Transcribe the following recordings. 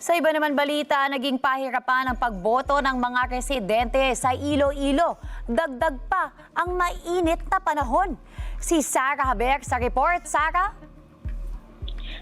Sa iba naman balita, naging pahirapan ang pagboto ng mga residente sa Iloilo. Dagdag pa ang mainit na panahon. Si Sarah Haber sa report. Sarah?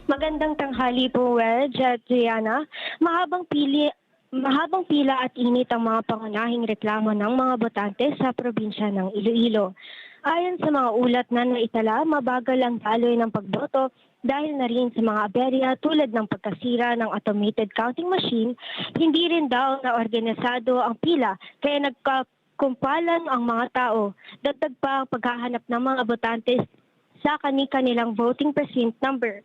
Magandang tanghali po, Wedge at Gianna. Mahabang pila at init ang mga pangunahing reklamo ng mga botante sa probinsya ng Iloilo. Ayon sa mga ulat na naitala, mabagal ang daloy ng pagboto dahil na rin sa mga aberya tulad ng pagkasira ng automated counting machine. Hindi rin daw na organisado ang pila kaya nagkakumpalan ang mga tao. Dagdag pa ang paghahanap ng mga botante sa kani-kanilang voting precinct number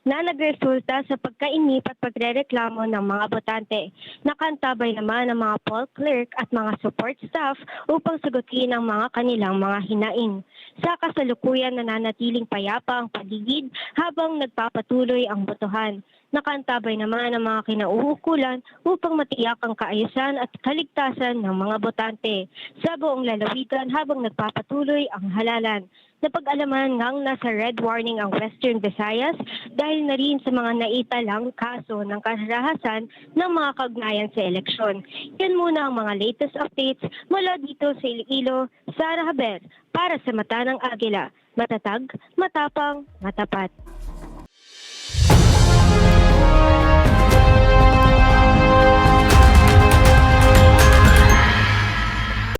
na nagresulta sa pagkainip at pagrereklamo ng mga botante. Nakantabay naman ang mga poll clerk at mga support staff upang sagutin ang mga kanilang mga hinaing. Sa kasalukuyan, nananatiling payapa ang paligid habang nagpapatuloy ang botohan. Nakantabay naman ang mga kinauukulan upang matiyak ang kaayusan at kaligtasan ng mga botante sa buong lalawigan habang nagpapatuloy ang halalan. Napag-alaman ngang nasa red warning ang Western Visayas dahil na rin sa mga naitalang kaso ng karahasan ng mga kaugnayan sa eleksyon. Yan muna ang mga latest updates mula dito sa Iloilo. Sarah Haber para sa Mata ng Agila. Matatag, matapang, matapat.